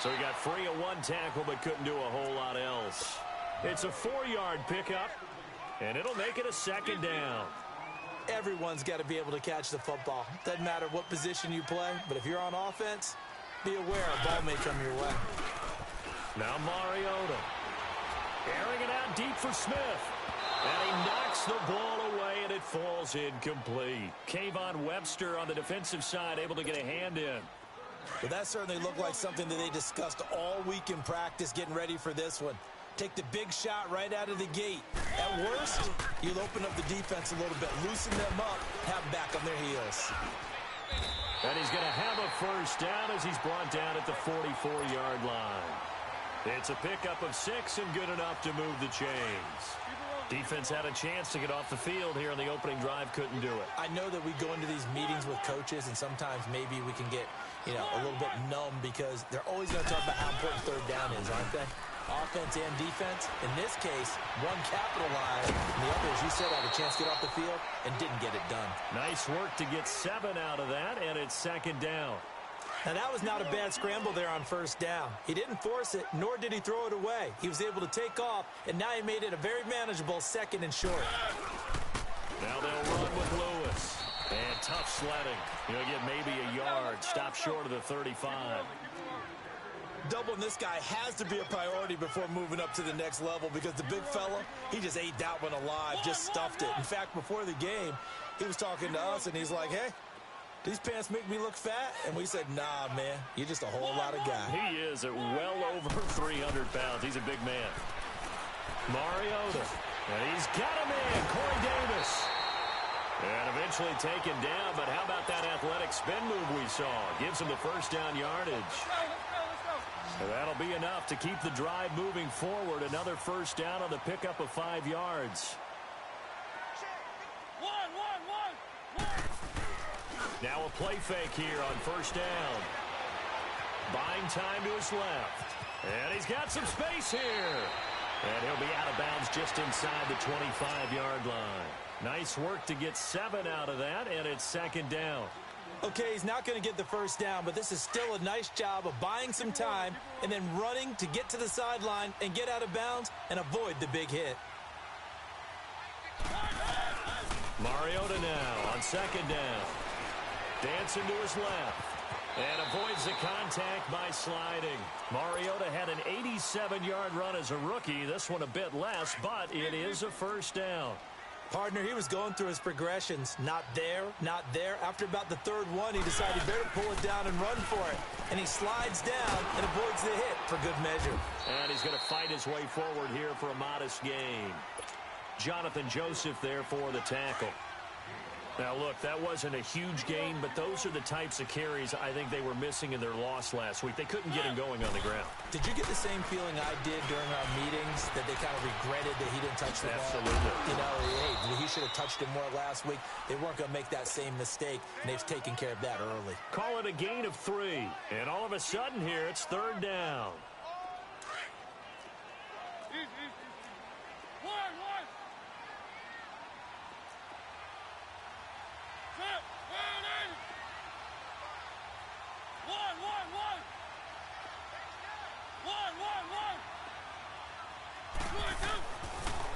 So he got free of one tackle but couldn't do a whole lot else. It's a 4-yard pickup, and it'll make it a second down. Everyone's got to be able to catch the football. Doesn't matter what position you play, but if you're on offense, be aware a ball may come your way. Now Mariota. Airing it out deep for Smith. And he knocks the ball away, and it falls incomplete. Kayvon Webster on the defensive side able to get a hand in. Well, that certainly looked like something that they discussed all week in practice getting ready for this one. Take the big shot right out of the gate. At worst, you'll open up the defense a little bit, loosen them up, have them back on their heels. And he's going to have a first down as he's brought down at the 44-yard line. It's a pickup of 6 and good enough to move the chains. Defense had a chance to get off the field here in the opening drive, couldn't do it. I know that we go into these meetings with coaches, and sometimes maybe we can get, a little bit numb because they're always going to talk about how important third down is, aren't they? Offense and defense. In this case, one capitalized, and the other, as you said, had a chance to get off the field and didn't get it done. Nice work to get 7 out of that, and it's second down. Now, that was not a bad scramble there on first down. He didn't force it, nor did he throw it away. He was able to take off, and now he made it a very manageable second and short. Now they'll run with Lewis. And tough sledding. He'll get maybe a yard. Stop short of the 35. Doubling this guy has to be a priority before moving up to the next level because the big fella, he just ate that one alive, just stuffed it. In fact, before the game, he was talking to us, and he's like, hey, these pants make me look fat? And we said, nah, man, you're just a whole lot of guy. He is at well over 300 pounds. He's a big man. Mariota. And he's got a man, Corey Davis. And eventually taken down, but how about that athletic spin move we saw? Gives him the first down yardage. And that'll be enough to keep the drive moving forward. Another first down on the pickup of 5 yards. Now a play fake here on first down. Buying time to his left. And he's got some space here. And he'll be out of bounds just inside the 25-yard line. Nice work to get 7 out of that, and it's second down. Okay, he's not going to get the first down, but this is still a nice job of buying some time and then running to get to the sideline and get out of bounds and avoid the big hit. Mariota now on second down. Dancing to his left. And avoids the contact by sliding. Mariota had an 87-yard run as a rookie. This one a bit less, but it is a first down. Partner, he was going through his progressions. Not there, not there. After about the third one, he decided he better pull it down and run for it. And he slides down and avoids the hit for good measure. And he's going to fight his way forward here for a modest gain. Jonathan Joseph there for the tackle. Now, look, that wasn't a huge gain, but those are the types of carries I think they were missing in their loss last week. They couldn't get him going on the ground. Did you get the same feeling I did during our meetings, that they kind of regretted that he didn't touch the ball? Absolutely. Hey, he should have touched it more last week. They weren't going to make that same mistake, and they've taken care of that early. Call it a gain of 3, and all of a sudden here, it's third down.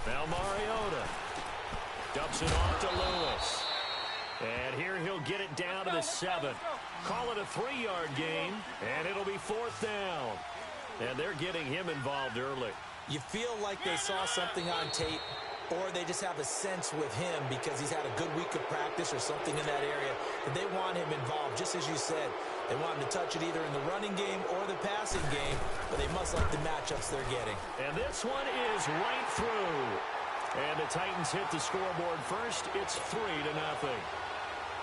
Now Mariota dumps it off to Lewis. And here he'll get it down to the 7. Call it a 3-yard gain, and it'll be fourth down. And they're getting him involved early. You feel like they saw something on tape, or they just have a sense with him because he's had a good week of practice or something in that area, and they want him involved, just as you said. They want him to touch it either in the running game or the passing game, but they must like the matchups they're getting. And this one is right through. And the Titans hit the scoreboard first. It's 3-0.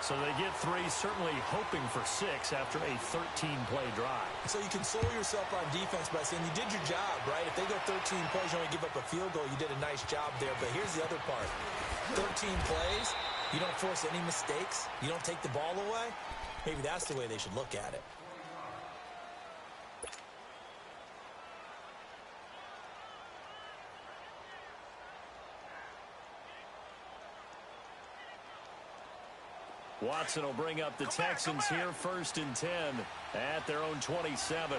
So they get 3, certainly hoping for 6 after a 13-play drive. So you console yourself on defense by saying you did your job, right? If they go 13 plays, you only give up a field goal, you did a nice job there. But here's the other part. 13 plays, you don't force any mistakes, you don't take the ball away. Maybe that's the way they should look at it. Watson will bring up the Texans here, 1st and 10 at their own 27.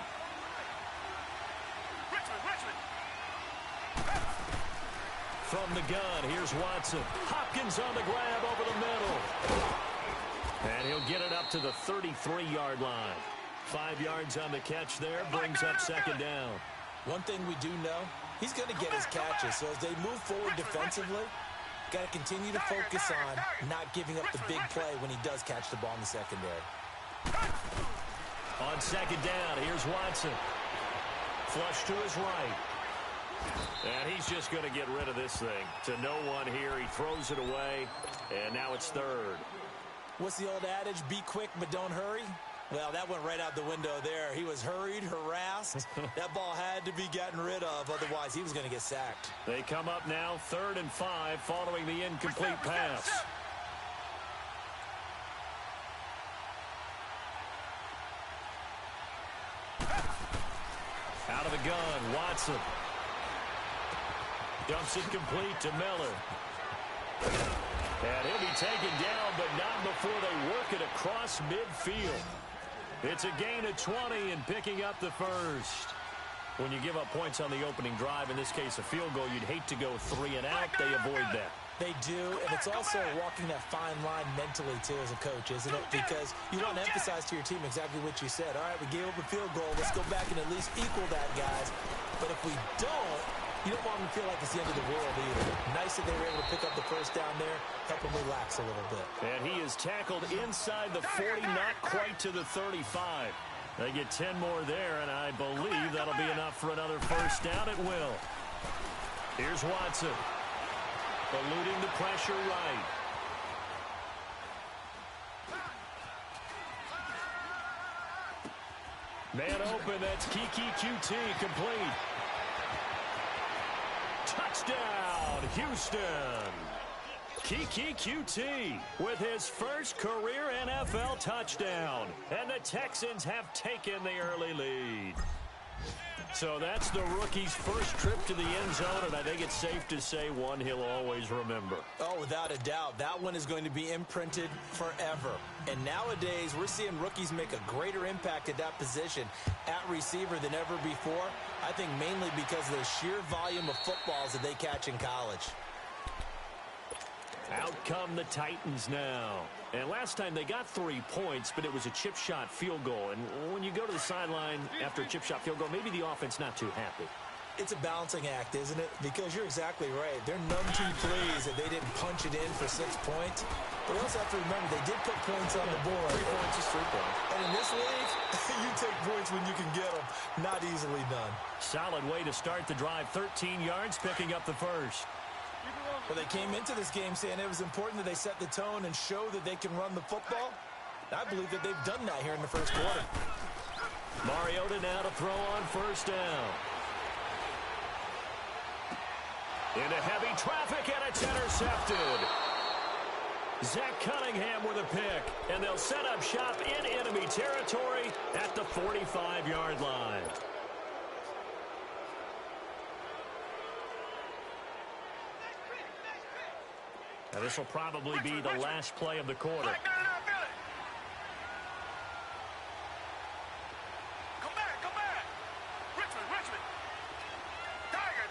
From the gun, here's Watson. Hopkins on the grab over the middle. And he'll get it up to the 33-yard line. 5 yards on the catch there, brings up second down. One thing we do know, he's going to get his catches. So as they move forward defensively, got to continue to focus on not giving up the big play when he does catch the ball in the secondary. On second down, here's Watson. Flush to his right. And he's just going to get rid of this thing. To no one here, he throws it away, and now it's third. What's the old adage, be quick but don't hurry? Well, that went right out the window there. He was hurried, harassed. That ball had to be gotten rid of, otherwise he was going to get sacked. They come up now 3rd and 5 following the incomplete pass. Out of the gun, Watson. Dumps it complete to Miller. And he'll be taken down, but not before they work it across midfield. It's a gain of 20 and picking up the first. When you give up points on the opening drive, in this case a field goal, you'd hate to go 3 and out. They avoid that. They do, and it's also walking that fine line mentally, too, as a coach, isn't it? Because you want to emphasize to your team exactly what you said. All right, we gave up a field goal. Let's go back and at least equal that, guys. But if we don't, you don't want them to feel like it's the end of the world either. Nice that they were able to pick up the first down there, help them relax a little bit. And he is tackled inside the 40, not quite to the 35. They get 10 more there, and I believe that'll be enough for another first down. It will. Here's Watson. Eluding the pressure right. Man open, that's Kiki QT complete. Touchdown, Houston. Kiki QT with his first career NFL touchdown. And the Texans have taken the early lead. So that's the rookie's first trip to the end zone, and I think it's safe to say one he'll always remember. Oh, without a doubt. That one is going to be imprinted forever. And nowadays, we're seeing rookies make a greater impact at that position at receiver than ever before. I think mainly because of the sheer volume of footballs that they catch in college. Out come the Titans now. And last time they got 3 points, but it was a chip shot field goal. And when you go to the sideline after a chip shot field goal, maybe the offense not too happy. It's a balancing act, isn't it? Because you're exactly right. They're none too pleased that they didn't punch it in for 6 points. But we also have to remember they did put points on the board. 3 points is 3 points. And in this league, you take points when you can get them. Not easily done. Solid way to start the drive. 13 yards, picking up the first. Well, they came into this game saying it was important that they set the tone and show that they can run the football. I believe that they've done that here in the first quarter. Mariota now to throw on first down. Into heavy traffic, and it's intercepted. Zach Cunningham with a pick, and they'll set up shop in enemy territory at the 45-yard line. Now this will probably be the last play of the quarter. Come back. Richmond. Tiger.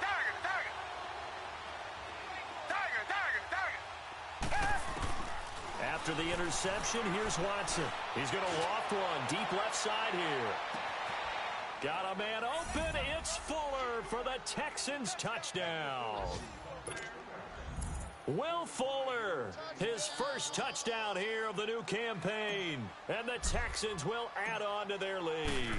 After the interception, here's Watson. He's going to loft one deep left side here. Got a man open. It's Fuller for the Texans touchdown. Will Fuller, his first touchdown here of the new campaign. And the Texans will add on to their lead.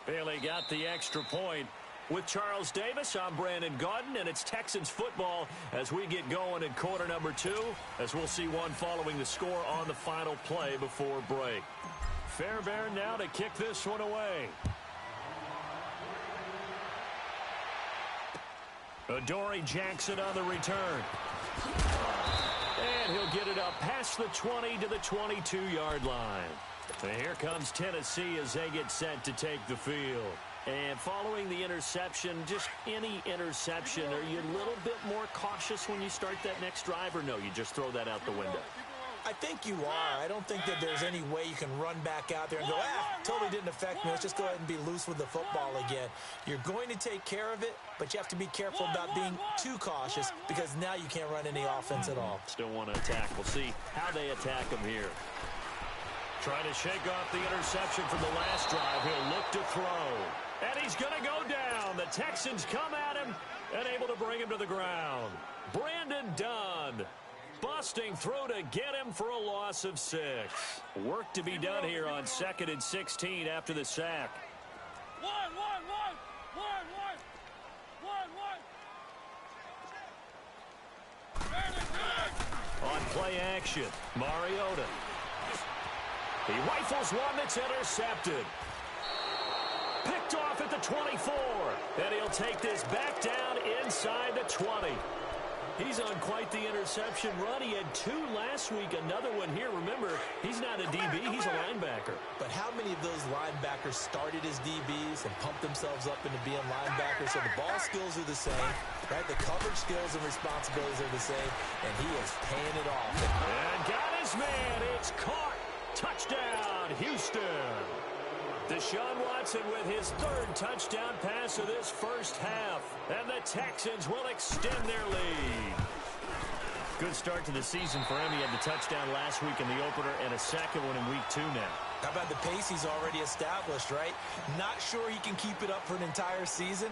Bailey got the extra point. With Charles Davis, I'm Brandon Gaudin, and it's Texans football as we get going in quarter number 2, as we'll see one following the score on the final play before break. Fairbairn now to kick this one away. Adoree Jackson on the return. And he'll get it up past the 20 to the 22-yard line. And here comes Tennessee as they get set to take the field. And following the interception, just any interception, are you a little bit more cautious when you start that next drive, or no, you just throw that out the window? I think you are. I don't think that there's any way you can run back out there and go, totally didn't affect me. Let's just go ahead and be loose with the football again. You're going to take care of it, but you have to be careful about being too cautious because now you can't run any offense at all. Still want to attack. We'll see how they attack him here. Trying to shake off the interception from the last drive. He'll look to throw. And he's going to go down. The Texans come at him and able to bring him to the ground. Brandon Dunn busting through to get him for a loss of 6. Work to be done here on 2nd and 16 after the sack. On play action, Mariota. He rifles one that's intercepted. Picked off at the 24. And he'll take this back down inside the 20. He's on quite the interception run. He had 2 last week, another one here. Remember, he's not a DB, he's a linebacker. But how many of those linebackers started as DBs and pumped themselves up into being linebackers? So the ball skills are the same, right? The coverage skills and responsibilities are the same, and he is paying it off. And got his man. It's caught. Touchdown, Houston. Deshaun Watson with his 3rd touchdown pass of this first half. And the Texans will extend their lead. Good start to the season for him. He had the touchdown last week in the opener and a second one in week 2 now. How about the pace he's already established, right? Not sure he can keep it up for an entire season,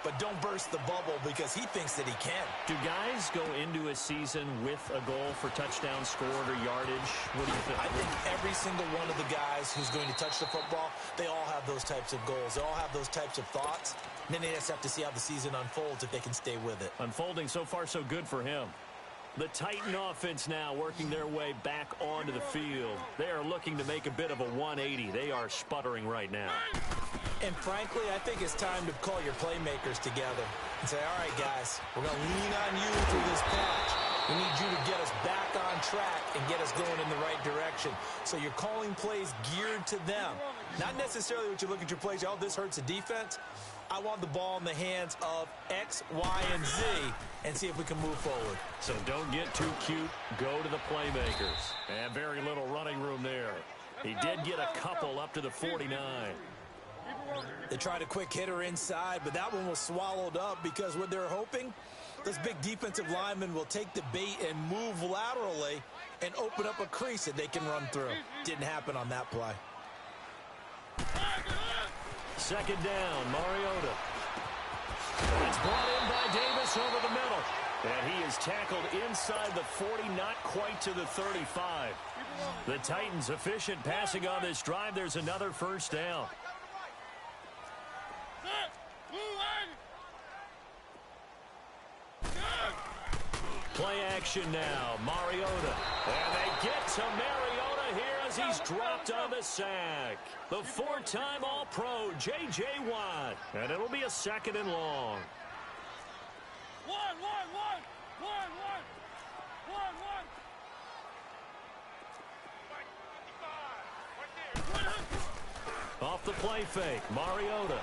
but don't burst the bubble because he thinks that he can. Do guys go into a season with a goal for touchdown scored or yardage? What do you think? I think every single one of the guys who's going to touch the football, they all have those types of goals. They all have those types of thoughts. And then they just have to see how the season unfolds if they can stay with it. Unfolding so far so good for him. The Titan offense now working their way back onto the field. They are looking to make a bit of a 180. They are sputtering right now. And frankly, I think it's time to call your playmakers together and say, all right, guys, we're going to lean on you through this patch. We need you to get us back on track and get us going in the right direction. So you're calling plays geared to them. Not necessarily what you look at your plays, oh, this hurts the defense. I want the ball in the hands of X, Y, and Z and see if we can move forward. So don't get too cute. Go to the playmakers. And very little running room there. He did get a couple up to the 49. They tried a quick hitter inside, but that one was swallowed up because what they're hoping, those big defensive linemen will take the bait and move laterally and open up a crease that they can run through. Didn't happen on that play. 2nd down, Mariota. It's brought in by Davis over the middle. And he is tackled inside the 40, not quite to the 35. The Titans efficient passing on this drive. There's another 1st down. Play action now, Mariota. And they get to Mariota here as he's dropped on the sack. The 4-time All-Pro, J.J. Watt. And it'll be a 2nd and long. Off the play fake, Mariota.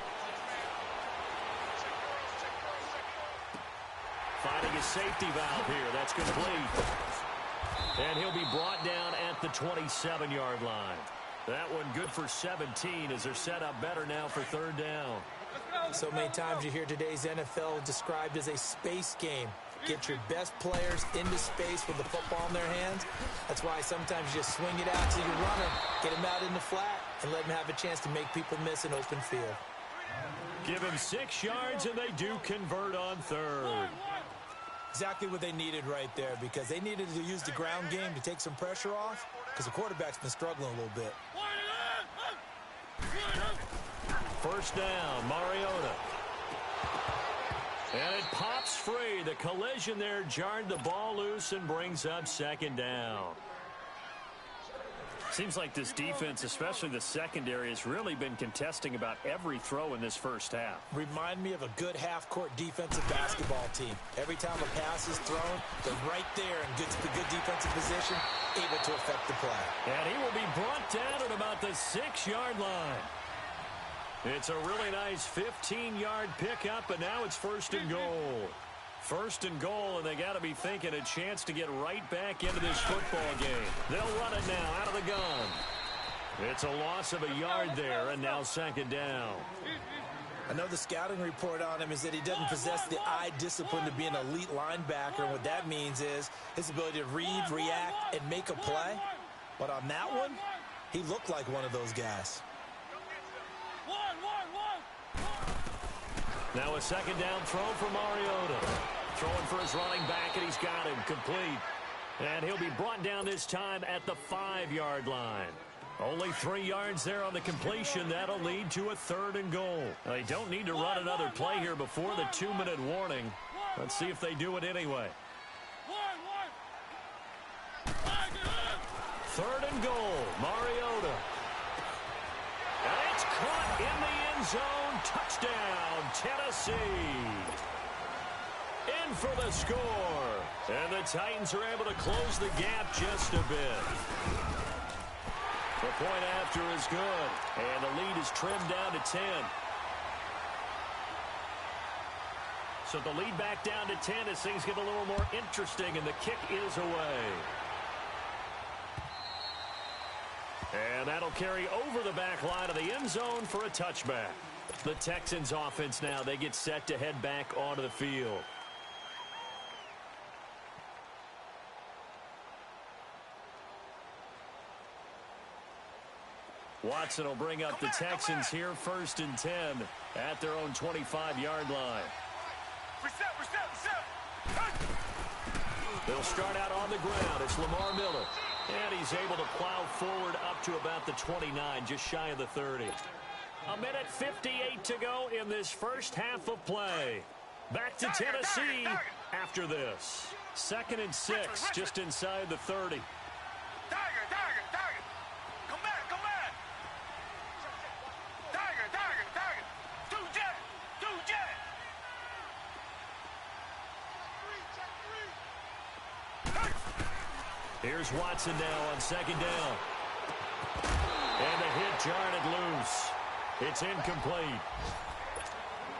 Finding a safety valve here. That's complete. And he'll be brought down at the 27-yard line. That one good for 17 as they're set up better now for 3rd down. So many times you hear today's NFL described as a space game. Get your best players into space with the football in their hands. That's why sometimes you just swing it out to your runner, get him out in the flat, and let him have a chance to make people miss an open field. Give him 6 yards, and they do convert on 3rd. Exactly what they needed right there because they needed to use the ground game to take some pressure off because the quarterback's been struggling a little bit. 1st down, Mariota. And it pops free. The collision there jarred the ball loose and brings up 2nd down. Seems like this defense, especially the secondary, has really been contesting about every throw in this first half. Remind me of a good half-court defensive basketball team. Every time a pass is thrown, they're right there in good defensive position, able to affect the play. And he will be brought down at about the 6-yard line. It's a really nice 15-yard pickup, and now it's 1st and goal. First and goal, and they got to be thinking a chance to get right back into this football game. They'll run it now out of the gun. It's a loss of a yard there, and now second down. I know the scouting report on him is that he doesn't possess the eye discipline to be an elite linebacker. And what that means is his ability to read, react, and make a play. But on that one, he looked like one of those guys. Now a second down throw for Mariota. Throwing for his running back, and he's got him complete. And he'll be brought down this time at the 5-yard line. Only 3 yards there on the completion. That'll lead to a 3rd and goal. They don't need to run another play here before the 2-minute warning. Let's see if they do it anyway. 3rd and goal. Mariota. And it's caught in the end zone. Touchdown, Tennessee. In for the score. And the Titans are able to close the gap just a bit. The point after is good, and the lead is trimmed down to 10. So the lead back down to 10 as things get a little more interesting, and the kick is away. And that'll carry over the back line of the end zone for a touchback. The Texans offense now, they get set to head back onto the field. Watson will bring up the Texans here, 1st and 10 at their own 25-yard line. They'll start out on the ground. It's Lamar Miller. And he's able to plow forward up to about the 29, just shy of the 30. A minute 58 to go in this first half of play. Back to Tennessee after this. 2nd and 6, just inside the 30. Here's Watson now on 2nd down. And the hit jarred it loose. It's incomplete.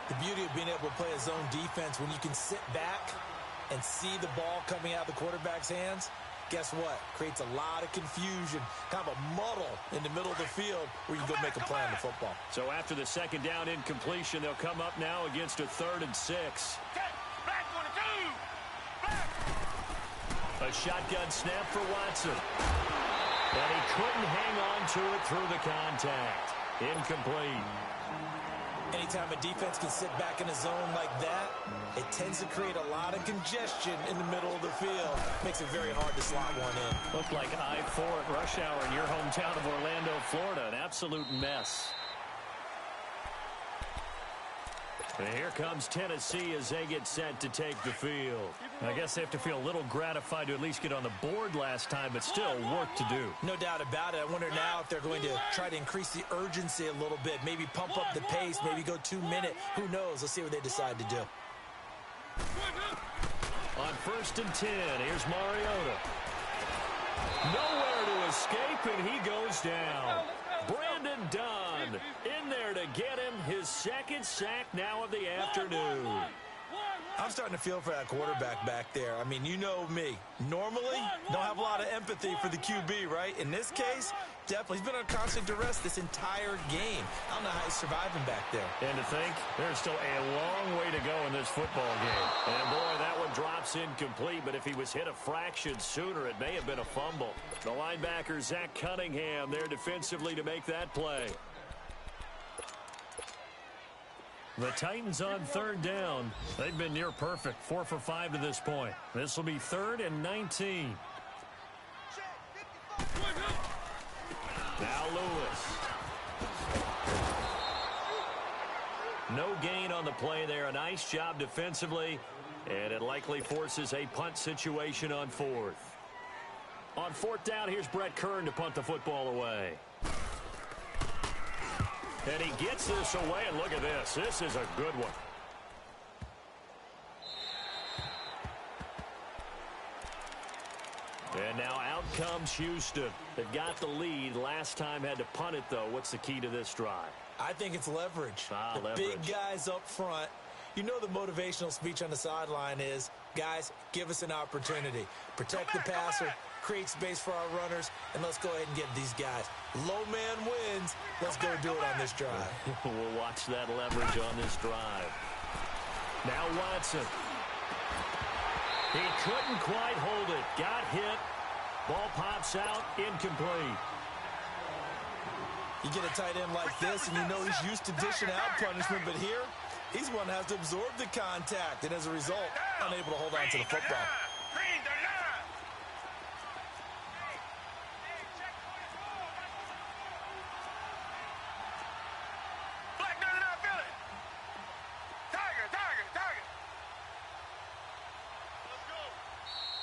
The beauty of being able to play a zone defense when you can sit back and see the ball coming out of the quarterback's hands, guess what? Creates a lot of confusion, kind of a muddle in the middle of the field where you can go make a play on the football. So after the 2nd down incompletion, they'll come up now against a 3rd and 6. A shotgun snap for Watson. And he couldn't hang on to it through the contact. Incomplete. Anytime a defense can sit back in a zone like that, it tends to create a lot of congestion in the middle of the field. Makes it very hard to slot one in. Looked like I-4 at rush hour in your hometown of Orlando, Florida. An absolute mess. And here comes Tennessee as they get set to take the field. I guess they have to feel a little gratified to at least get on the board last time, but still work to do. No doubt about it. I wonder now if they're going to try to increase the urgency a little bit, maybe pump up the pace, maybe go 2-minute. Who knows? Let's see what they decide to do. On 1st and 10, here's Mariota. Nowhere to escape, and he goes down. Brandon Dunn in there to get him his 2nd sack now of the afternoon. I'm starting to feel for that quarterback back there. I mean, you know me. Normally, don't have a lot of empathy for the QB, right? In this case, definitely. He's been on constant duress this entire game. I don't know how he's surviving back there. And to think, there's still a long way to go in this football game. And boy, that one drops incomplete, but if he was hit a fraction sooner, it may have been a fumble. The linebacker, Zach Cunningham, there defensively to make that play. The Titans on 3rd down. They've been near perfect, 4 for 5 to this point. This will be 3rd and 19. Now Lewis. No gain on the play there. A nice job defensively, and it likely forces a punt situation on 4th. On 4th down, here's Brett Kern to punt the football away. And he gets this away, and look at this. This is a good one. And now out comes Houston. They've got the lead. Last time had to punt it, though. What's the key to this drive? I think it's leverage. Leverage. Big guys up front. You know the motivational speech on the sideline is, guys, give us an opportunity. Protect the passer, create space for our runners, and let's go ahead and get these guys. Low man wins. Let's go do it on this drive. We'll watch that leverage on this drive. Now Watson. He couldn't quite hold it. Got hit. Ball pops out. Incomplete. You get a tight end like this, and you know he's used to dishing out punishment, but here, he's one that has to absorb the contact, and as a result, unable to hold on to the football.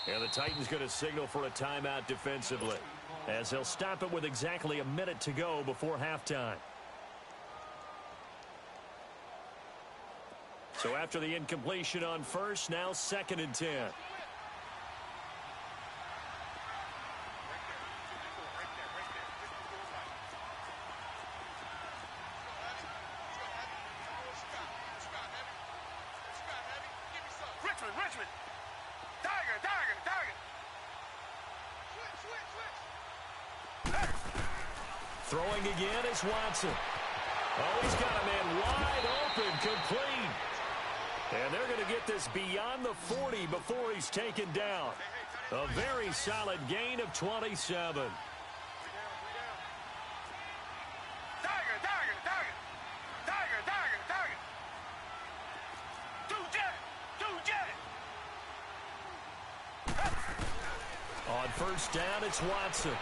And the Titans going to signal for a timeout defensively, as they'll stop it with exactly a minute to go before halftime. So after the incompletion on first, now 2nd and 10. Richmond. Tiger. Switch. Throwing again is Watson. Oh, he's got a man wide open, complete. And they're going to get this beyond the 40 before he's taken down. A very solid gain of 27. On first down, it's Watson.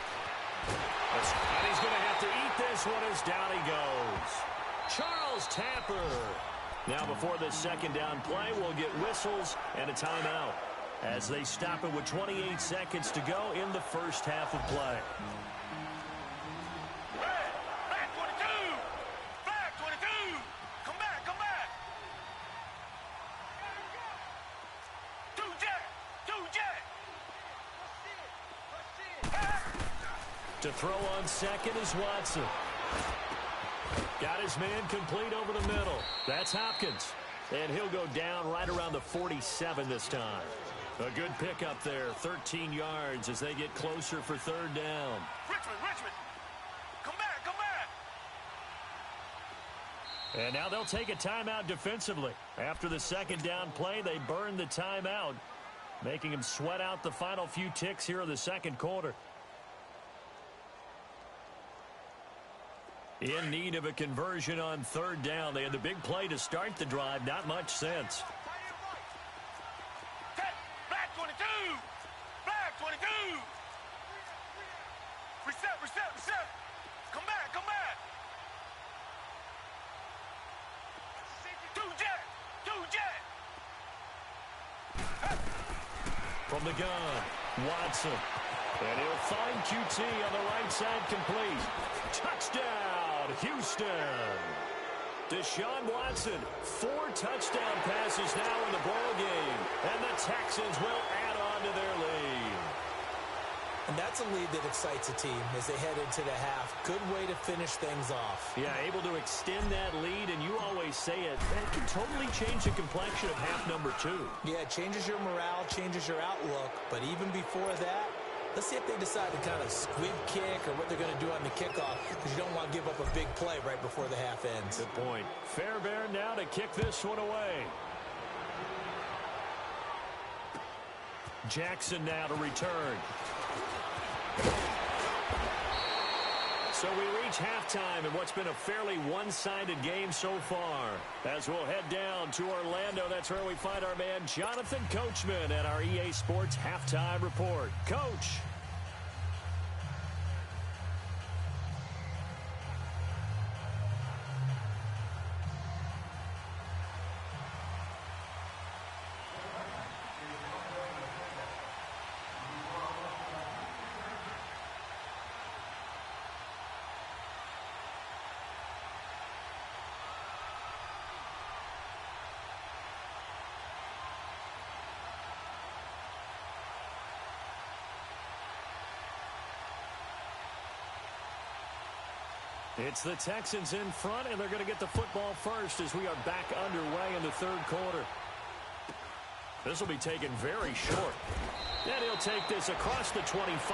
And he's going to have to eat this one as down he goes. Charles Tapper. Now before the 2nd down play, we'll get whistles and a timeout as they stop it with 28 seconds to go in the first half of play. Flag 22. Come back. To throw on second is Watson. Got his man complete over the middle. That's Hopkins. And he'll go down right around the 47 this time. A good pickup there, 13 yards as they get closer for 3rd down. Richmond. Come back. And now they'll take a timeout defensively. After the 2nd down play, they burn the timeout, making them sweat out the final few ticks here in the 2nd quarter. In need of a conversion on 3rd down. They had the big play to start the drive. Not much sense. Flag 22. Reset. Come back. Two jet. From the gun, Watson. And he'll find QT on the right side complete. Touchdown, Houston. Deshaun Watson, 4 touchdown passes now in the ball game. And the Texans will add on to their lead. And that's a lead that excites a team as they head into the half. Good way to finish things off. Yeah, able to extend that lead, and you always say it, that can totally change the complexion of half number 2. Yeah, it changes your morale, changes your outlook. But even before that, let's see if they decide to kind of squib kick or what they're going to do on the kickoff, because you don't want to give up a big play right before the half ends. Good point. Fairbairn now to kick this one away. Jackson now to return. So we reach halftime in what's been a fairly one-sided game so far. As we'll head down to Orlando, that's where we find our man Jonathan Coachman at our EA Sports Halftime Report. Coach. It's the Texans in front, and they're going to get the football first as we are back underway in the third quarter. This will be taken very short. And he'll take this across the 25.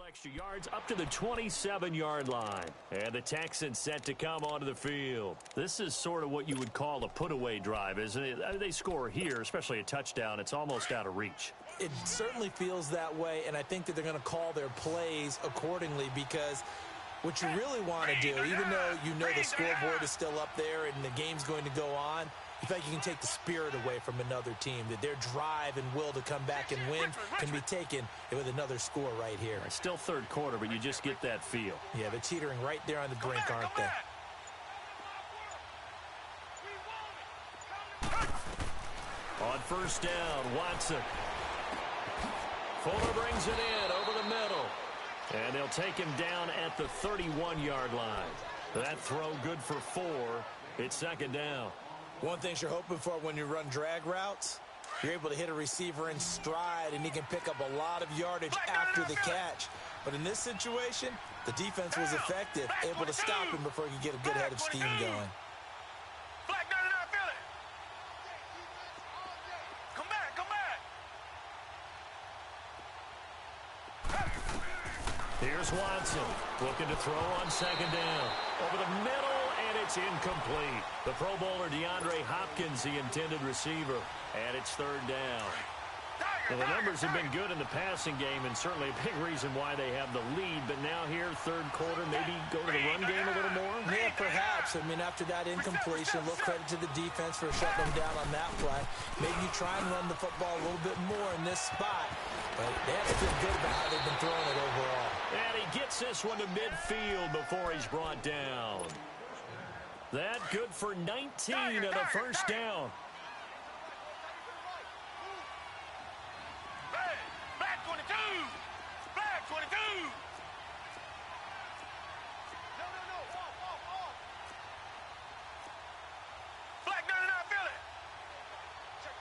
Extra yards up to the 27-yard line. And the Texans set to come onto the field. This is sort of what you would call a put-away drive, isn't it? They score here, especially a touchdown. It's almost out of reach. It certainly feels that way, and I think that they're going to call their plays accordingly because what you really want to do, even though you know the scoreboard is still up there and the game's going to go on, you feel like you can take the spirit away from another team, that their drive and will to come back and win can be taken with another score right here. It's still third quarter, but you just get that feel. Yeah, they're teetering right there on the brink, aren't they? On first down, Watson. Fuller brings it in over the middle. And they'll take him down at the 31-yard line. That throw good for 4. It's second down. One thing you're hoping for when you run drag routes, you're able to hit a receiver in stride, and he can pick up a lot of yardage after the catch. But in this situation, the defense was effective, able to stop him before he could get a good head of steam going. Come back, come back. Here's Watson looking to throw on second down. Over the middle, and it's incomplete. The Pro Bowler DeAndre Hopkins, the intended receiver, and it's third down. Well, the numbers have been good in the passing game, and certainly a big reason why they have the lead. But now here, third quarter, maybe go to the run game a little more? Yeah, perhaps. I mean, after that incompletion, a little credit to the defense for shutting them down on that play. Maybe you try and run the football a little bit more in this spot. But they have to feel good about how they've been throwing it overall. And he gets this one to midfield before he's brought down. That good for 19 and a first down. Black 22! Black 22! No. Off. Black 99 Philly! Check.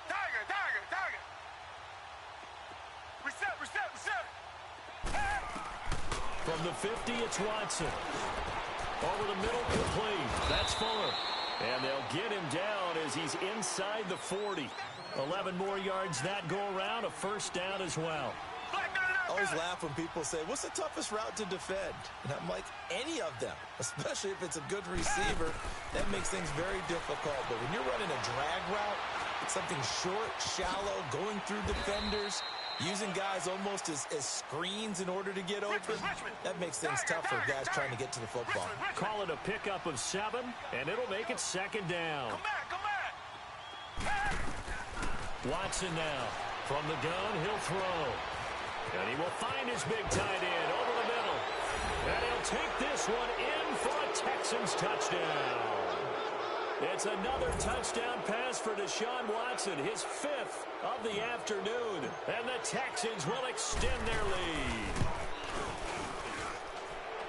Tiger! Reset! Hey! From the 50, it's Watson. Over the middle, complete. That's Fuller. And they'll get him down as he's inside the 40. 11 more yards that go around, a first down as well. I always laugh when people say, what's the toughest route to defend? And I'm like, any of them, especially if it's a good receiver. That makes things very difficult. But when you're running a drag route, something short, shallow, going through defenders, using guys almost as screens in order to get open. That makes things tough for guys trying to get to the football. Call it a pickup of 7, and it'll make it 2nd down. Come back. Watson now. From the gun, he'll throw. And he will find his big tight end over the middle. And he'll take this one in for a Texans touchdown. It's another touchdown pass for Deshaun Watson, his 5th of the afternoon. And the Texans will extend their lead.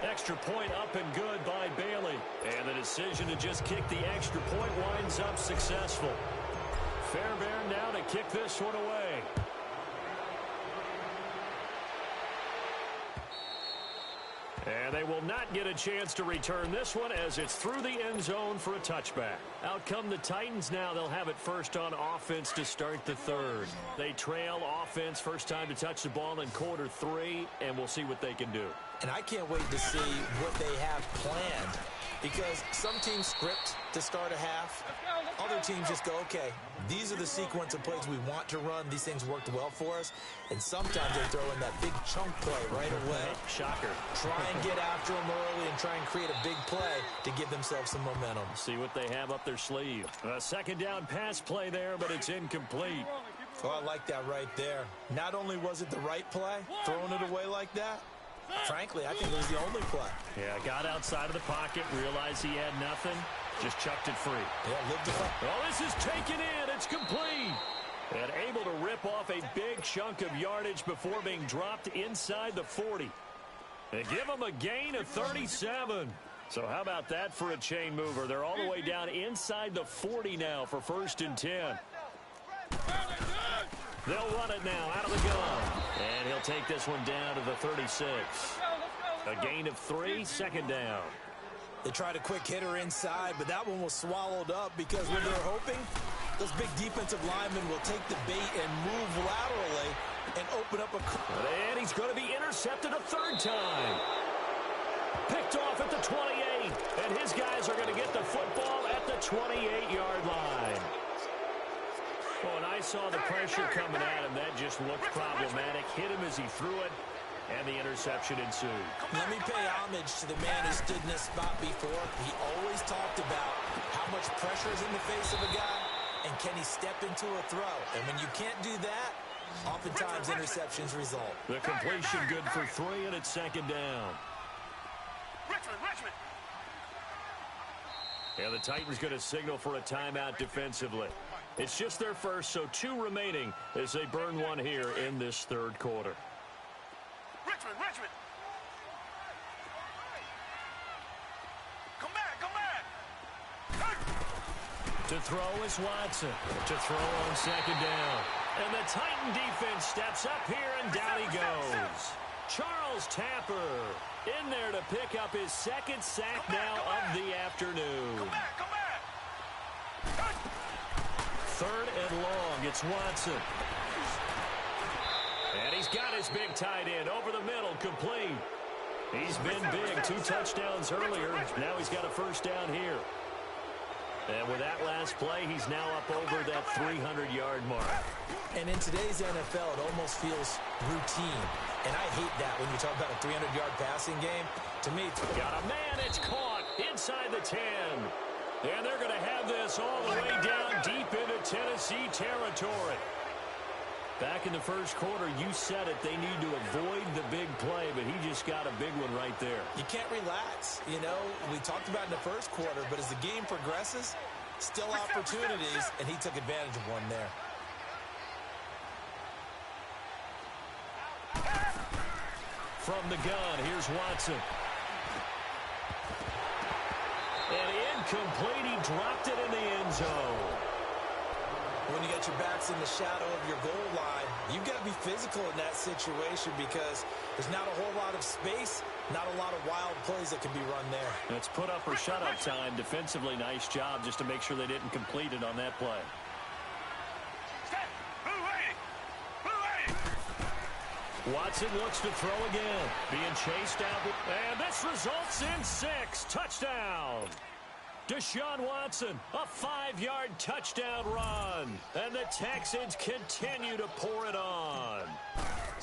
Extra point up and good by Bailey. And the decision to just kick the extra point winds up successful. Fairbairn now to kick this one away. And they will not get a chance to return this one as it's through the end zone for a touchback. Out come the Titans now. They'll have it first on offense to start the 3rd. They trail offense, first time to touch the ball in quarter 3, and we'll see what they can do. And I can't wait to see what they have planned, because some teams script to start a half. Other teams just go, okay, these are the sequence of plays we want to run. These things worked well for us. And sometimes they throw in that big chunk play right away. Shocker. Try and get after them early and try and create a big play to give themselves some momentum. See what they have up their sleeve. A 2nd down pass play there, but it's incomplete. Oh, I like that right there. Not only was it the right play, throwing it away like that, frankly, I think it was the only play. Yeah, got outside of the pocket, realized he had nothing, just chucked it free. Yeah, lived it up. Oh, this is taken in. It's complete. And able to rip off a big chunk of yardage before being dropped inside the 40. And give them a gain of 37. So how about that for a chain mover? They're all the way down inside the 40 now for 1st and 10. They'll run it now out of the gun. And he'll take this one down to the 36. A gain of 3, 2nd down. They tried a quick hitter inside, but that one was swallowed up because when they're hoping, those big defensive linemen will take the bait and move laterally and open up a... And he's going to be intercepted a 3rd time. Picked off at the 28. And his guys are going to get the football at the 28-yard line. Well, and I saw the pressure coming at him. That just looked problematic. Hit him as he threw it, and the interception ensued. Let me pay homage to the man who stood in this spot before. He always talked about how much pressure is in the face of a guy, and can he step into a throw. And when you can't do that, oftentimes interceptions result. The completion good for 3, and it's 2nd down. Richmond. And the Titans going to signal for a timeout defensively. It's just their first, so 2 remaining as they burn one here in this 3rd quarter. Richmond. Come back. To throw is Watson. To throw on 2nd down. And the Titan defense steps up here, and down he goes. Charles Tapper in there to pick up his 2nd sack now of the afternoon. Come back. 3rd and long. It's Watson. And he's got his big tight end over the middle, complete. He's been big. 2 touchdowns earlier. Now he's got a 1st down here. And with that last play, he's now up over that 300-yard mark. And in today's NFL, it almost feels routine. And I hate that when you talk about a 300-yard passing game. To me, it's... Got a man. It's caught inside the 10. And they're going to have this all the way down deep into Tennessee territory. Back in the 1st quarter, you said it. They need to avoid the big play, but he just got a big one right there. You can't relax. You know, we talked about in the 1st quarter, but as the game progresses, still opportunities, and he took advantage of one there. From the gun, here's Watson. And incomplete. He dropped it in the end zone. When you got your backs in the shadow of your goal line, you've got to be physical in that situation because there's not a whole lot of space, not a lot of wild plays that can be run there. It's put up or shut up time. Defensively, nice job just to make sure they didn't complete it on that play. Watson looks to throw again. Being chased out. And this results in 6. Touchdown. Deshaun Watson, a 5-yard touchdown run. And the Texans continue to pour it on.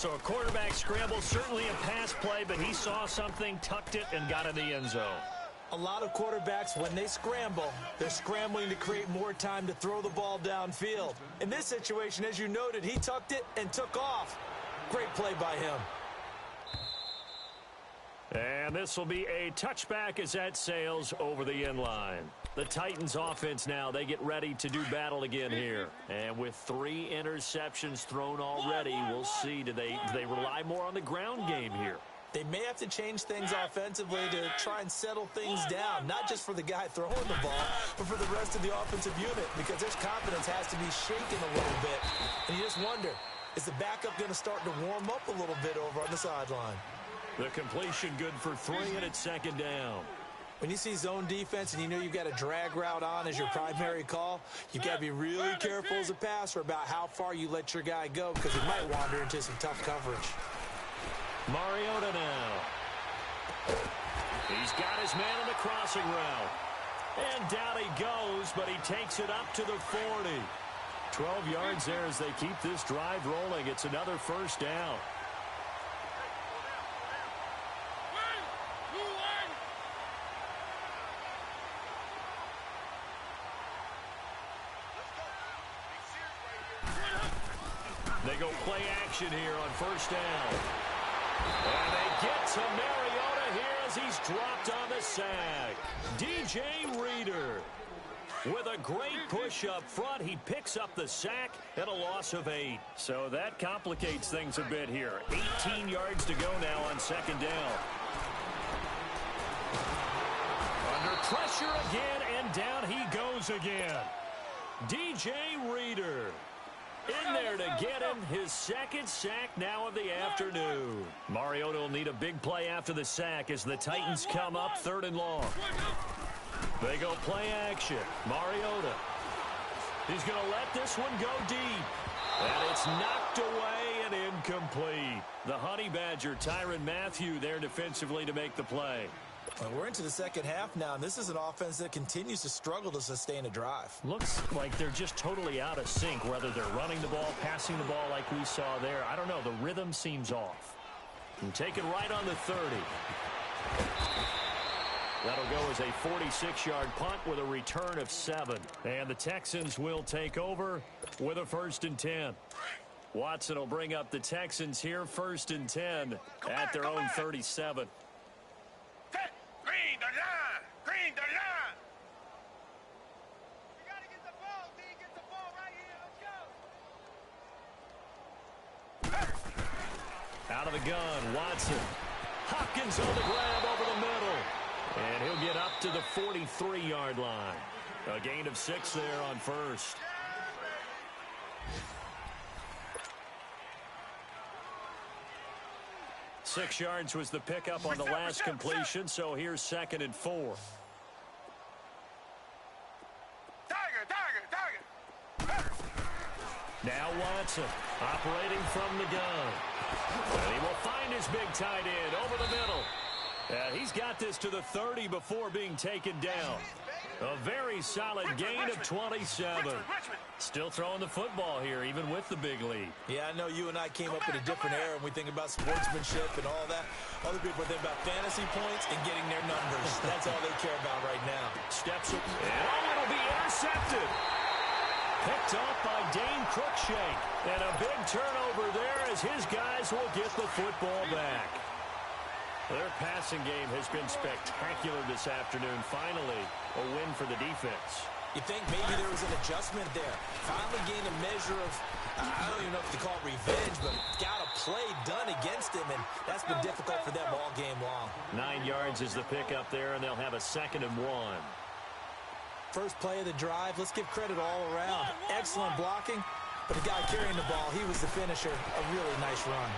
So a quarterback scramble, certainly a pass play, but he saw something, tucked it, and got in the end zone. A lot of quarterbacks, when they scramble, they're scrambling to create more time to throw the ball downfield. In this situation, as you noted, he tucked it and took off. Great play by him. And this will be a touchback as that sails over the end line. The Titans offense now, they get ready to do battle again here. And with 3 interceptions thrown already, we'll see, do they rely more on the ground game here? They may have to change things offensively to try and settle things down, not just for the guy throwing the ball, but for the rest of the offensive unit, because their confidence has to be shaken a little bit. And you just wonder, is the backup going to start to warm up a little bit over on the sideline? The completion good for 3, and it's second down. When you see zone defense and you know you've got a drag route on as your primary call, you've got to be really careful as a passer about how far you let your guy go, because he might wander into some tough coverage. Mariota now. He's got his man on the crossing route. And down he goes, but he takes it up to the 40. 12 yards there as they keep this drive rolling. It's another first down. They go play action here on first down. And they get to Mariota here as he's dropped on the sack. DJ Reader with a great push up front. He picks up the sack and a loss of 8. So that complicates things a bit here. 18 yards to go now on second down. Under pressure again, and down he goes again. DJ Reader in there to get him his second sack now of the afternoon. Mariota will need a big play after the sack as the Titans come up 3rd and long. They go play action. Mariota. He's going to let this one go deep. And it's knocked away and incomplete. The Honey Badger, Tyrann Mathieu, there defensively to make the play. Well, we're into the second half now, and this is an offense that continues to struggle to sustain a drive. Looks like they're just totally out of sync, whether they're running the ball, passing the ball like we saw there. I don't know. The rhythm seems off. And take it right on the 30. That'll go as a 46-yard punt with a return of 7. And the Texans will take over with a 1st and 10. Watson will bring up the Texans here, 1st and 10 at their own 37. Green the line! Green the line! We gotta get the ball, D. Get the ball right here. Let's go. Out of the gun, Watson. Hopkins on the grab over the middle. And he'll get up to the 43-yard line. A gain of 6 there on first. Six yards was the pickup on the last completion, so here's 2nd and 4. Tiger! Now Watson operating from the gun. And he will find his big tight end over the middle. He's got this to the 30 before being taken down. A very solid gain of 27. Still throwing the football here, even with the big lead. Yeah, I know you and I came up in a different era, and we think about sportsmanship and all that. Other people think about fantasy points and getting their numbers. That's all they care about right now. Steps up, and it'll be intercepted. Picked off by Dane Cruikshank. And a big turnover there as his guys will get the football back. Their passing game has been spectacular this afternoon. Finally, a win for the defense. You think maybe there was an adjustment there. Finally gained a measure of, I don't even know if to call it revenge, but got a play done against him, and that's been difficult for them all game long. 9 yards is the pickup there, and they'll have a 2nd and 1. First play of the drive, let's give credit all around. Excellent blocking, but the guy carrying the ball, he was the finisher. A really nice run.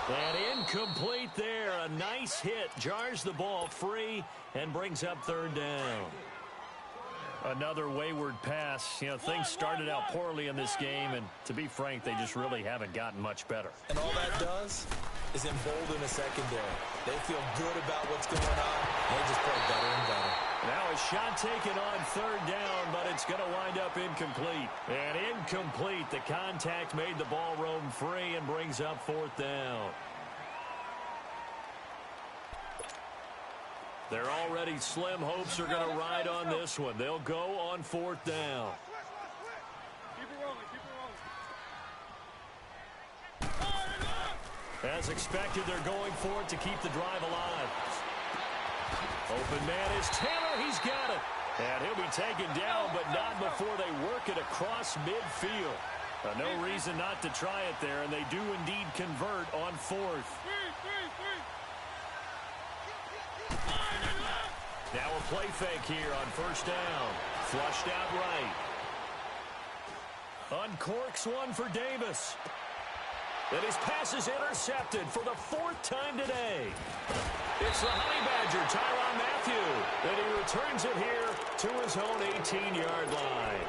And incomplete there. A nice hit. Jars the ball free and brings up 3rd down. Another wayward pass. You know, things started out poorly in this game, and to be frank, they just really haven't gotten much better. And all that does is embolden a secondary. They feel good about what's going on. They just play better and better. Now a shot taken on third down, but it's going to wind up incomplete. And incomplete. The contact made the ball roam free and brings up fourth down. Their already slim hopes are going to ride on this one. They'll go on fourth down. Keep it rolling, keep it rolling. As expected, they're going for it to keep the drive alive. Open man is Taylor. He's got it. And he'll be taken down, but not before they work it across midfield. No reason not to try it there, and they do indeed convert on fourth. Now a play fake here on first down. Flushed out right. Uncorks one for Davis. And his pass is intercepted for the fourth time today. It's the Honey Badger, Tyrann Mathieu. And he returns it here to his own 18-yard line.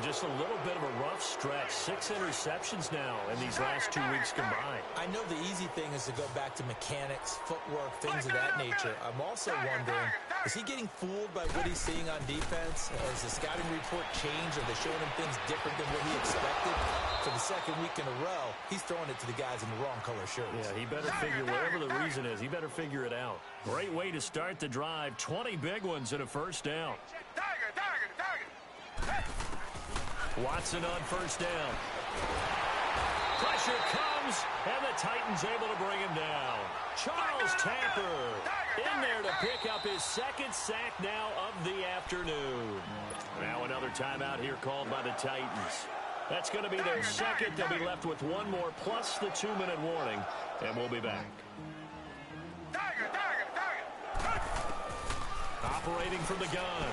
Just a little bit of a rough stretch. 6 interceptions now in these last 2 weeks combined. I know the easy thing is to go back to mechanics, footwork, things of that nature. I'm also wondering, is he getting fooled by what he's seeing on defense? Has the scouting report changed? Are they showing him things different than what he expected? For the second week in a row, he's throwing it to the guys in the wrong color shirts. Yeah, he better figure, whatever the reason is, he better figure it out. Great way to start the drive. 20 big ones and a first down. Watson on first down. Pressure comes, and the Titans able to bring him down. Charles Tapper in there to pick up his second sack now of the afternoon. Now another timeout here called by the Titans. That's going to be their second. They'll be left with one more plus the 2-minute warning, and we'll be back. Operating from the gun,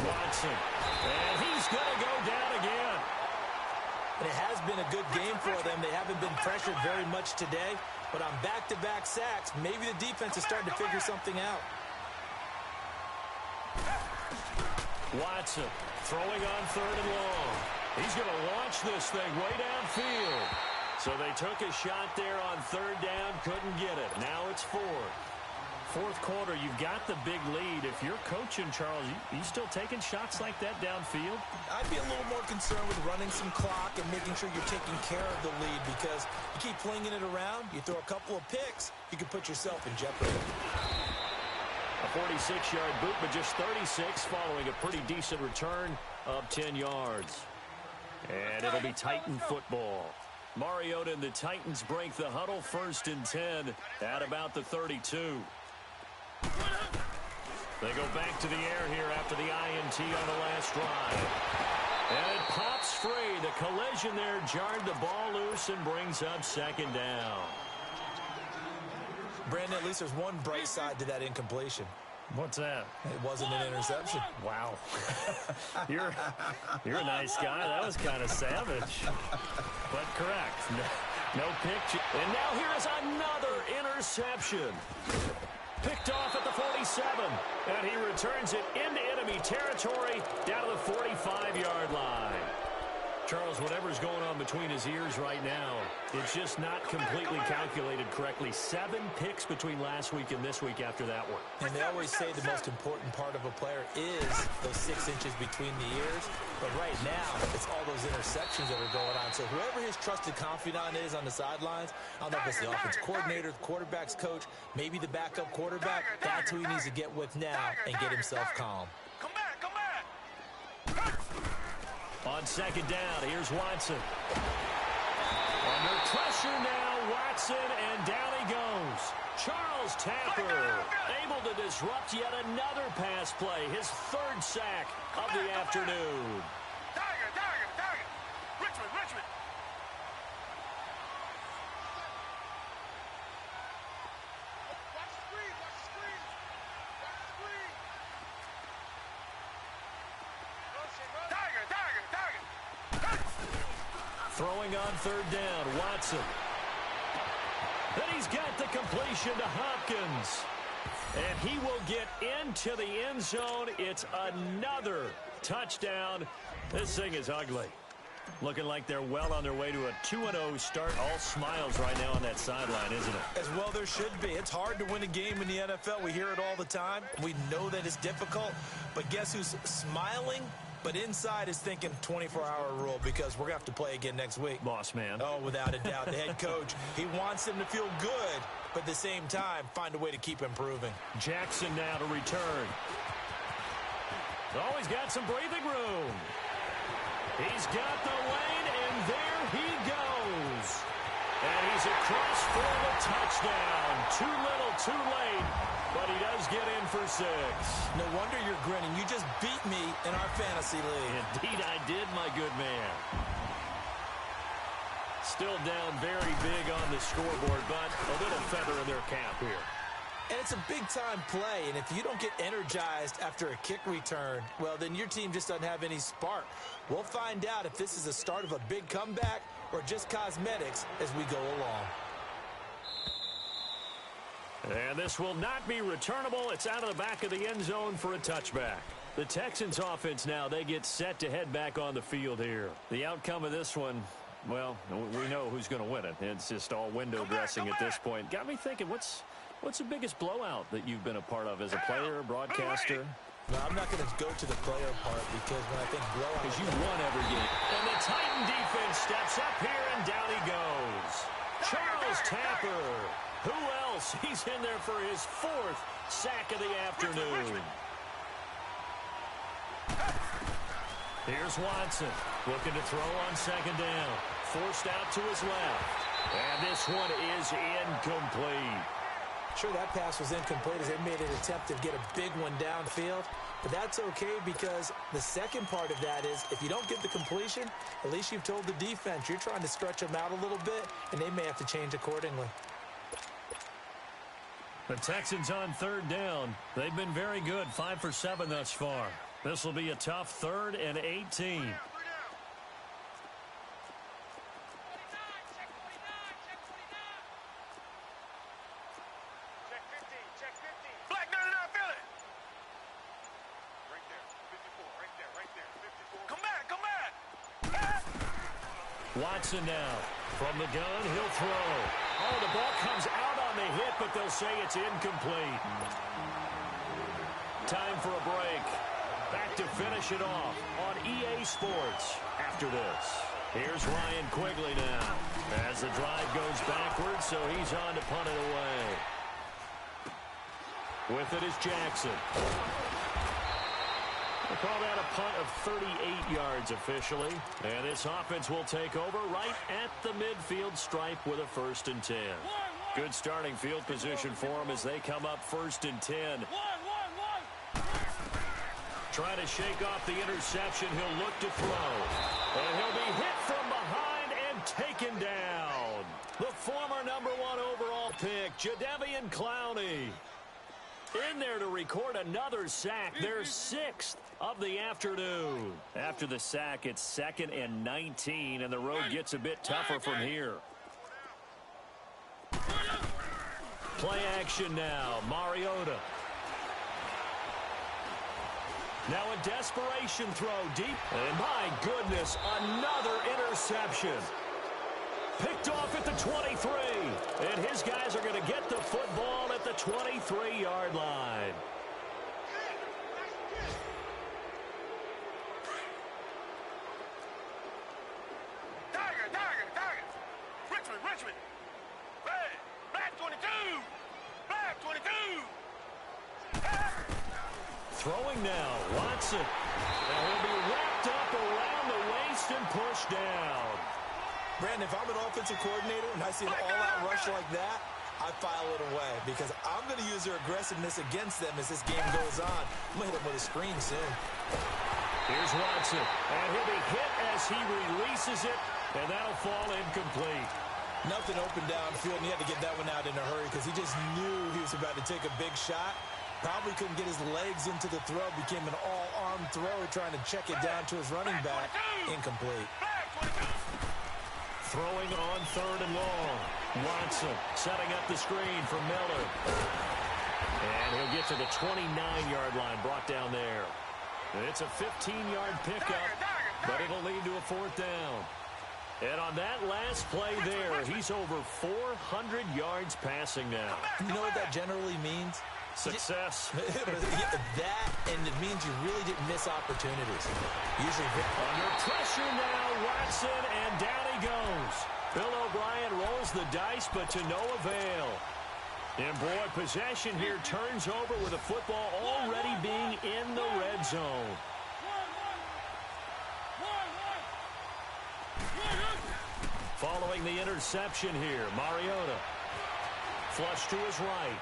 Watson. And he's going to go down again. And it has been a good game for them. They haven't been pressured very much today. But on back-to-back sacks, maybe the defense is starting to figure something out. Watson throwing on third and long. He's going to launch this thing way downfield. So they took a shot there on third down, couldn't get it. Now it's fourth. Fourth quarter, you've got the big lead. If you're coaching, Charles, you still taking shots like that downfield? I'd be a little more concerned with running some clock and making sure you're taking care of the lead, because you keep flinging it around, you throw a couple of picks, you can put yourself in jeopardy. A 46-yard boot, but just 36 following a pretty decent return of 10 yards. And it'll be Titan football. Mariota and the Titans break the huddle, 1st and 10 at about the 32. They go back to the air here after the INT on the last drive. And it pops free. The collision there jarred the ball loose and brings up second down. Brandon, at least there's one bright side to that incompletion. What's that? It wasn't an interception. Wow. You're a nice guy. That was kind of savage. But correct. No pitch. And now here is another interception. Picked off at the 47. And he returns it into enemy territory down to the 45-yard line. Charles, whatever's going on between his ears right now, it's just not completely calculated correctly. 7 picks between last week and this week after that one. And they always say the most important part of a player is those 6 inches between the ears. But right now, it's all those interceptions that are going on. So whoever his trusted confidant is on the sidelines, I don't know if it's the offense coordinator, the quarterback's coach, maybe the backup quarterback, that's who he needs to get with now and get himself calm. Come back, come back. On second down, here's Watson. Under pressure now, Watson, and down he goes. Charles Tapper able to disrupt yet another pass play, his 3rd sack of the afternoon. Tiger. Richmond. Watch the screen. Tiger. Throwing on third down, Watson. Then he's got the completion to Hopkins. And he will get into the end zone. It's another touchdown. This thing is ugly. Looking like they're well on their way to a 2-0 start. All smiles right now on that sideline, isn't it? As well there should be. It's hard to win a game in the NFL. We hear it all the time. We know that it's difficult. But guess who's smiling? But inside is thinking 24-hour rule because we're going to have to play again next week. Boss man. Oh, without a doubt. The head coach, he wants them to feel good, but at the same time, find a way to keep improving. Jackson now to return. Oh, he's got some breathing room. He's got the lane, and there he goes. And he's across for the touchdown. Too little, too late, but he does get in for 6. No wonder you're grinning. You just beat me in our fantasy league. Indeed I did, my good man. Still down very big on the scoreboard, but a little feather in their cap here. And it's a big-time play, and if you don't get energized after a kick return, well, then your team just doesn't have any spark. We'll find out if this is the start of a big comeback or just cosmetics as we go along. And this will not be returnable. It's out of the back of the end zone for a touchback. The Texans offense now, they get set to head back on the field here. The outcome of this one, well, we know who's going to win it. It's just all window dressing at this point. Got me thinking, what's the biggest blowout that you've been a part of as a player, broadcaster? No, I'm not going to go to the player part because when I think blowout... Because you won every game. And the Titan defense steps up here, and down he goes. Charles Tapper. Who else? He's in there for his 4th sack of the afternoon. Here's Watson looking to throw on 2nd down. Forced out to his left. And this one is incomplete. Sure, that pass was incomplete as they made an attempt to get a big one downfield. But that's okay because the second part of that is if you don't get the completion, at least you've told the defense you're trying to stretch them out a little bit, and they may have to change accordingly. The Texans on 3rd down. They've been very good, 5 for 7 thus far. This will be a tough 3rd and 18. Watson now from the gun, he'll throw. Oh, the ball comes out on the hit, but they'll say it's incomplete. Time for a break. Back to finish it off on EA Sports after this. Here's Ryan Quigley now as the drive goes backwards, so he's on to punt it away. With it is Jackson. We'll call that a punt of 38 yards officially. And this offense will take over right at the midfield stripe with a 1st and 10. Good starting field position for them as they come up 1st and 10. Trying to shake off the interception. He'll look to throw. And he'll be hit from behind and taken down. The former #1 overall pick, Jadeveon Clowney. In there to record another sack. Their 6th of the afternoon. After the sack, it's 2nd and 19, and the road gets a bit tougher from here. Play action now. Mariota. Now a desperation throw deep. And my goodness, another interception. Picked off at the 23. And his guys are going to get the football at the 23-yard line. Tiger. Richmond. Black 22. Black 22. Throwing now, Watson. And he'll be wrapped up around the waist and pushed down. Brandon, if I'm an offensive coordinator and I see an all-out rush like that, I file it away because I'm going to use their aggressiveness against them as this game goes on. I'm going to hit them with a screen soon. Here's Watson, and he'll be hit as he releases it, and that'll fall incomplete. Nothing open downfield, and he had to get that one out in a hurry because he just knew he was about to take a big shot. Probably couldn't get his legs into the throw. Became an all-arm throw, trying to check it down to his running back. Incomplete. Throwing on 3rd and long. Watson setting up the screen for Miller. And he'll get to the 29-yard line, brought down there. It's a 15-yard pickup, but it'll lead to a fourth down. And on that last play there, he's over 400 yards passing now. You know what that generally means? Success. That, and it means you really didn't miss opportunities. Usually under pressure now, Watson, and down he goes. Bill O'Brien rolls the dice, but to no avail. And boy, possession here turns over with the football already being in the red zone. Following the interception here, Mariota. Flush to his right.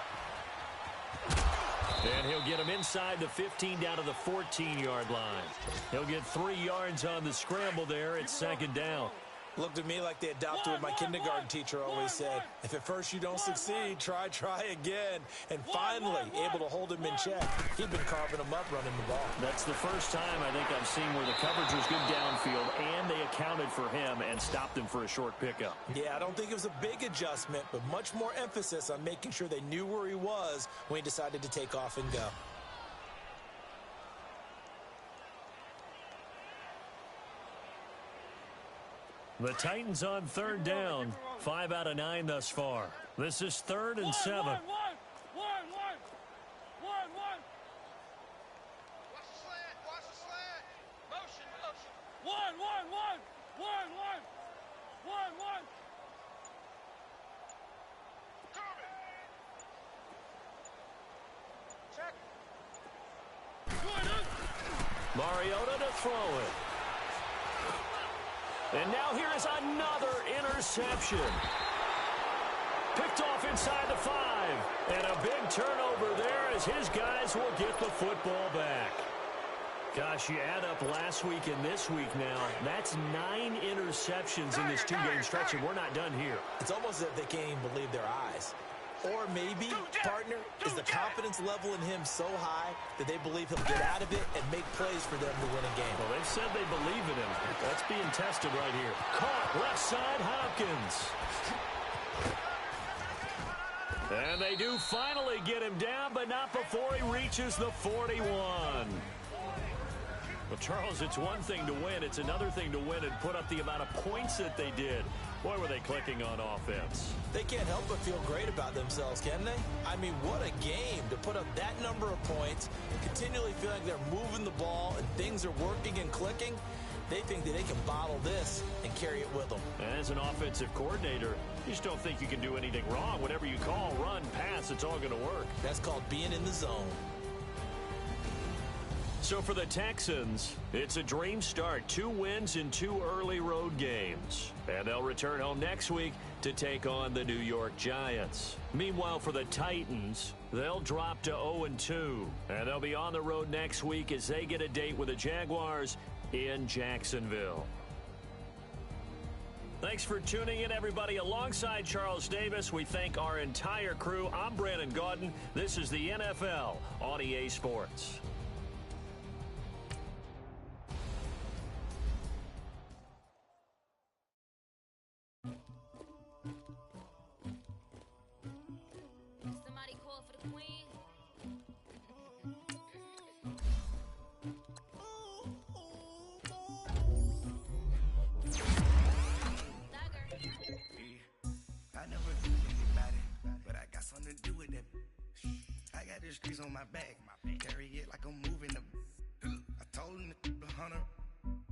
And he'll get him inside the 15 down to the 14-yard line. He'll get 3 yards on the scramble there. It's second down. Looked to me like they adopted what my kindergarten teacher always said. If at first you don't succeed, try again. And finally, able to hold him in check. He'd been carving him up running the ball. That's the first time I think I've seen where the coverage was good downfield and they accounted for him and stopped him for a short pickup. Yeah, I don't think it was a big adjustment, but much more emphasis on making sure they knew where he was when he decided to take off and go. The Titans on third down. 5 out of 9 thus far. This is 3rd and 7. One. Watch the slant. Motion. One. Coming. Check. Mariota to throw it. And now here is another interception. Picked off inside the 5. And a big turnover there as his guys will get the football back. Gosh, you add up last week and this week now. That's 9 interceptions in this 2-game stretch, and we're not done here. It's almost as if they can't even believe their eyes. Or maybe, partner, is the confidence level in him so high that they believe he'll get out of it and make plays for them to win a game. Well, they've said they believe in him. That's being tested right here. Caught left side, Hopkins. And they do finally get him down, but not before he reaches the 41. Well, Charles, it's one thing to win. It's another thing to win and put up the amount of points that they did. Boy, were they clicking on offense. They can't help but feel great about themselves, can they? I mean, what a game to put up that number of points, continually feeling they're moving the ball and things are working and clicking. They think that they can bottle this and carry it with them. And as an offensive coordinator, you just don't think you can do anything wrong. Whatever you call, run, pass, it's all going to work. That's called being in the zone. So for the Texans, it's a dream start. 2 wins in 2 early road games. And they'll return home next week to take on the New York Giants. Meanwhile, for the Titans, they'll drop to 0-2. And they'll be on the road next week as they get a date with the Jaguars in Jacksonville. Thanks for tuning in, everybody. Alongside Charles Davis, we thank our entire crew. I'm Brandon Gaudin. This is the NFL on EA Sports. Somebody call for the queen. I never do anybody, but I got something to do with that. I got the streets on my back, carry it like I'm moving the. I told him to 100,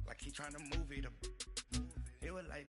like he trying to move it up. It was like